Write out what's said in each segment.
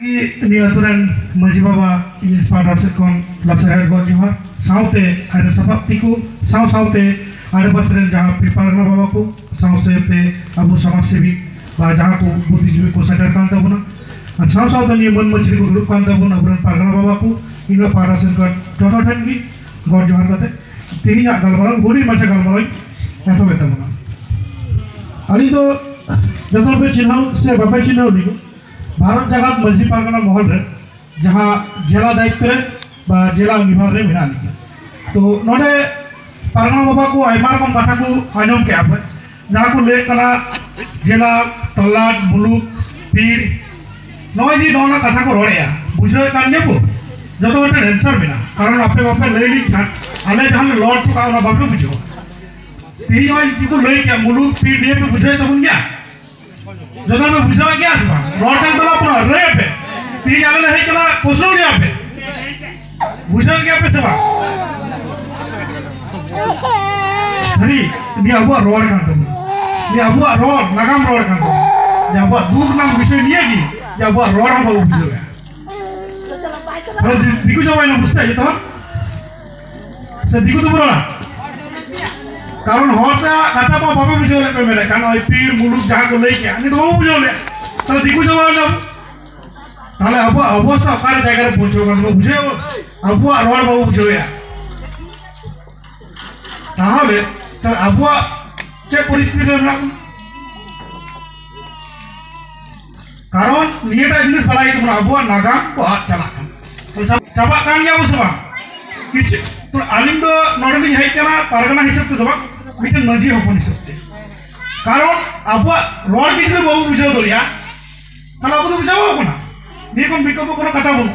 ini aturan Maji Baba ini pada sekon laksanakan gol jihad saute ada sebab tiku saute ada pasren jahat piparna babaku saute abu sama sebi jahatku buddhijibi ko sadarkan tabuna saute ni mon macri ko dudukkan tabuna abran pargana babaku ini pada sekon jodohan gi gol jihad kate tihinya galmalang budi macam galmalang itu betul ali to जतल पे चिन्ह से बापे चिन्ह निको भारत जगत मझी पारगना महल रे जहाँ जिला दायित्व रे बा जिला विभाग रे मिना निको तो नोडे पारगना बाबा को आयमा रकम कथा को आंजम के आप जहाँ को ले कना जिला तलाट मुलुक पीर नय जी नोना कथा को रोड़े बुझे कान के को जतो एक आंसर मिना कारण आपे बापे ले ली आले जहाँ लॉर्ड को का बापे बुझो ती नय जी को ले के मुलुक पीर ने पे बुझे तो बुन गया जदर में बुझा क्या आसबा रोड का तला पूरा रे पे तीन आले नहीं कला कोसो गया पे बुझा क्या पे सबा हरी ये अबुआ रोड का तो ये अबुआ रोड लगाम रोड का तो ये अबुआ दूर नाम विषय नहीं है कि ये अबुआ रोड हम बाबू बुझो गया तो दिखो जो वाला बुझता है तो से दिखो तो बोला कारण होता कथा पा बाबा बुझो ले पे मेरे कान ओई पीर मुलुक जहां को लेके आने तो बुझो ले तो दिखु जवाब ना ताले अब अवस्था कारे जायगा रे पहुंचो गन बुझे अब रोड बाबू बुझो या ताहले तो अब जे परिस्थिति ना कारण नियटा जिनिस बलाई तो अब नागाम को हाथ चला तो चाबा कान गया उसबा किछ तो आलिम दो नोडली है केना पारगना हिसाब तो मिटन मजी हपन सकते कारण अब रोड की जो बाबू बुझाओ तो लिया ताला अब तो बुझाओ को ना ये कौन बिकल्प को कथा बोलो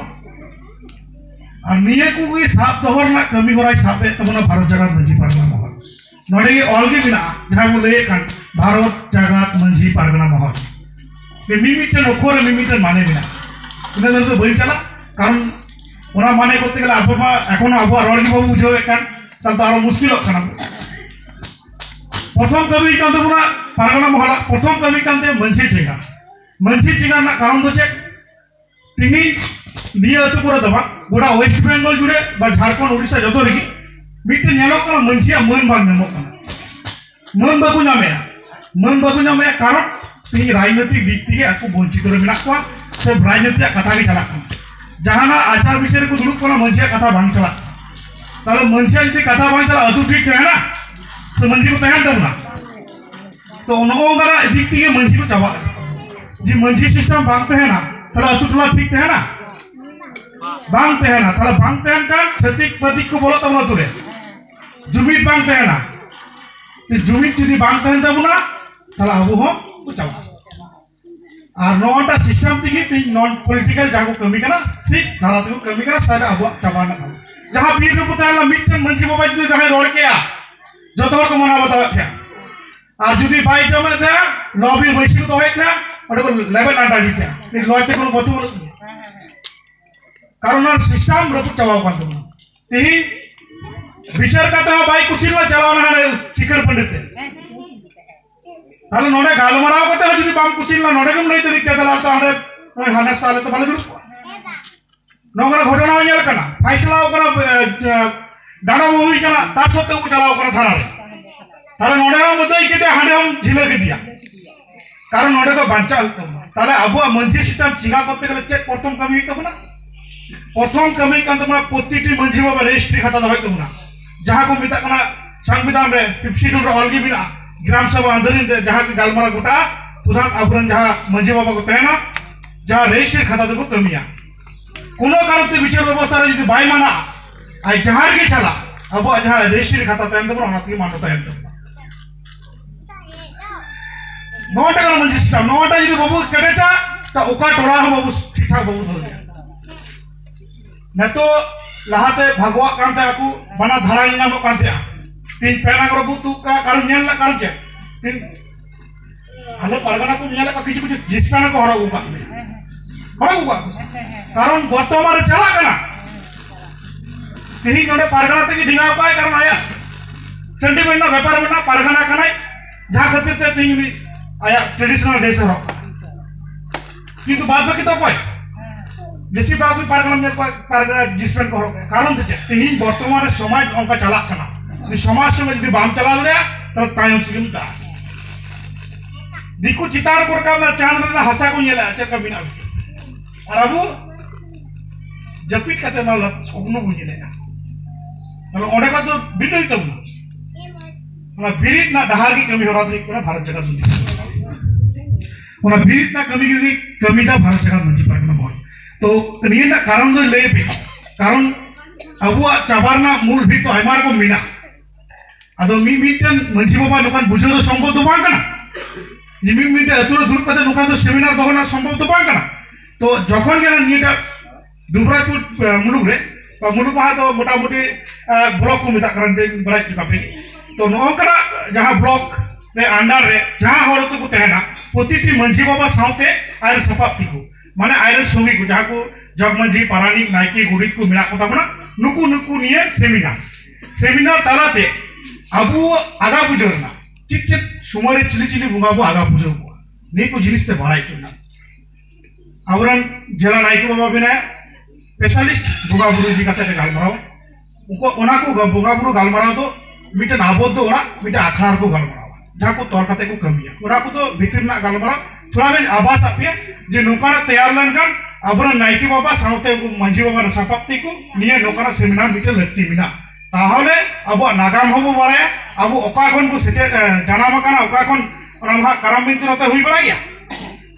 और निये को कोई साफ दोहर ना कमी होराई साफे तो बना भारत जगत मंजी पारगना महल नोडे के ऑल के बिना जहां को ले कान भारत जगत मंजी पारगना महल ये मिमिटन ओखोर मिमिटन माने बिना इना तो बई चला कारण ओना माने करते गेले आपमा एखोनो अब रोड की बाबू बुझाओ कान ताल तो आरो मुश्किल होना प्रथम कवि कांते पुरा पारगना महला प्रथम कवि कांते मंझी चिंगा ना कारण तो चेक तिनी निये अतु पुरा दबा गोटा वेस्ट बेंगल जुड़े बा झारखंड ओडिशा जतो रही मिटे नेलो कना मंझिया मन बाग नेमो कना मन बागु नामे कारण तिनी राजनीतिक दिक थेके आको वंचित रे मिना को से राजनीतिक कथा के चला जहाना आचार विचार को दुड़ुब कना मंझिया कथा बांग चला ताले मंझिया यदि कथा बांग चला अतु ठीक है ना तो मंझी को तहन दबना तो उनका दिख थी मंझी को चाबा जी मंझी सिस्टम बांगते हैं ना ताला अतु टोला ठीक है ना बांगते हैं ना ताला बांगते हैं कान छतिक पतिक को बोला तब ना तुरे जुमित बांगते हैं ना तो जुमित यदि बांगते हैं तब ना ताला अबू हो को चाबा और नॉटा सिस्टम थी नॉन पॉलिटिकल जाको कमी करना सिख धारा को कमी करना सारा अबू चाबा ना जहाँ पीर को बताया मिट्टन मंझी बाबा जो जहाँ रोड के जो को मना बताओ क्या आज जुदी बाइक जो मैंने था लॉबी वैश्विक तो है क्या और को लेवल ना डाली क्या इस लॉज को बतू कारण सिस्टम रखो चलाओ कौन तुम यही विचार करता है बाइक कुछ ना चलाओ ना चिकन पंडित ताले नोडे गाल मराव करते हैं जुदी बाम कुछ ना नोडे कम नहीं तो क्या चलाता हमारे हनेस ताले तो भले दूर नौकर घटना हो जाए करना फैसला करना डाडा मूवी कना तार सत्ते को चलाओ कना थाना रे ताले नोडे हम मतई केते हाडे हम झिले के दिया कारण नोडे को बांचा होतो ताले अब मंझी सिस्टम चिगा करते गले चेक प्रथम कमी होतो ना प्रथम कमी कान तमा प्रत्येकटी मंझी बाबा रेजिस्ट्री खाता दबाई तो ना जहां को मिता कना संविधान रे 52 रे अलगी बिना ग्राम सभा अंदरिन रे जहां के गालमारा गोटा प्रधान अबरन जहां मंझी बाबा को तहना जहां रेजिस्ट्री खाता दबो कमिया कोनो कारण ते विचार व्यवस्था रे यदि बाई माना आई जहां के चला अब जहां रेजिस्ट्री खाता तहन तो ना की मानता है नोटा का मंझी सिस्टम नोटा यदि बाबू कटेचा तो ओका टोला हम बाबू ठीक ठाक बाबू धर गया न तो लहाते भगवा कांते आकू बना धारा नाम कांते तीन पेना कर बुतु का कारण नेल ना कारण चे तीन हले परगना को नेल का किछ किछ जिसना को हरा उबा कारण वर्तमान चला कना तेही नोडे पारगना तक ढिंगा पाए कारण आया सेंटीमेंट ना व्यापार में ना पारगना कनाय जहां खातिर ते तीन आया ट्रेडिशनल ड्रेस रो किंतु बाद में तो कोई बेसी बाबू पारगना जिसमें को कारण तो तीन बर्तमान समाज अंका चलाना समाज समय जो बाम चला तो तायम सिगम दा दिकु चितार को रखा चांद हसा को चेक मिना और अब जपीट करते ना स्वप्न को चलेगा तो ओडे का तो बिल्डो ही तब ना बिरित ना डहार की कमी हो रहा था भारत जगत में बिरित ना कमी था भारत जगत मंजी पारगना मोहन तो निये ना कारण दो ले पे कारण अब चाबार ना मूल भी तो हमारे को मिना अदो मीटन मंजी बाबा नुकान बुझे तो संभव तो बांग करना जिमी मीटे अतुरा दूर करते नुकान तो सेमिनार तो होना संभव तो बांग करना तो जखन के ना निये दुबराजपुर मुलुग रे मुलुग महा तो मोटा मोटी ब्लॉक को मिता करते बड़ा चुका पे तो नौकरा जहाँ ब्लॉक रे अंडर रे जहाँ हर तो को तहना प्रतिटी मंजी बाबा साउते आयर सपाप्ति को माने आयर संगी को जहाँ को जग मंजी पारानी नायकी गुड़ित को मिला को तबना नुकु नुकु निये सेमिनार तालाते अबु आगा बुझरना चिट चिट सुमारे चिली चिली बुंगाबु आगा बुझर को नहीं को जिनिस ते बड़ाई करना आवरन जिला नायकी बाबा बिना स्पेशलिस्ट बुंगाबुरु जी कते गालमराव उनको ओना को बुंगाबुरु गालमराव तो मिटे आबद्ध ओरा मिटे आखड़ार को गालमराव जहाँ को तौर कते को कमिया ओरा को तो भीतर ना गालमराव थोड़ा बेन आभास आपे जे नोकाना तैयार लनकन आवरन नायकी बाबा साउते मंजी बाबा रसापत्ति को निये नोकाना सेमिनार मिटे लगती मिना ताहले अब नागाम हबो बारे अब ओका खन को सेटे जानाम काना ओका खन ओना कराम बिनती नते हुई बड़ा गया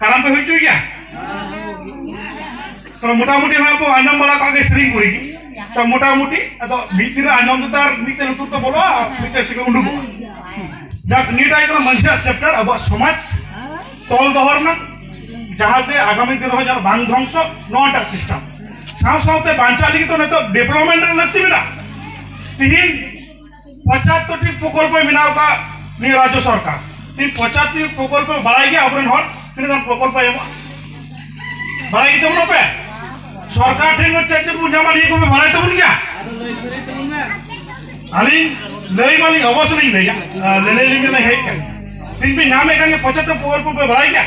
कराम पे हुई गया तो मोटा मोटी हम को आनंद बड़ा का के स्ट्रिंग करी तो मोटा मोटी तो भीतर आनंद तार मिते लुतुर तो बोलो मिते सिके उंडुको जाक नीटाई को मंचा चैप्टर अब समाज तोल दहर ना जहाते आगामी दिन हजार बांग ध्वंस नोटा सिस्टम साव सावते बांचाली तो न तो डेवलपमेंट लगती बिना तीन 75 प्रकल्प मिनाव का नि राज्य सरकार तीन 75 प्रकल्प बढ़ाई गया अपने हर तीन गन प्रकल्प एम बढ़ाई तो न पे सरकार ठेंग चेक को जमा लिए को बढ़ाई तो गया अली लई माली अवश्य नहीं लेया लेने लिंगे नहीं है क्या तीन भी नाम है कि 75 प्रकल्प पे बढ़ाई गया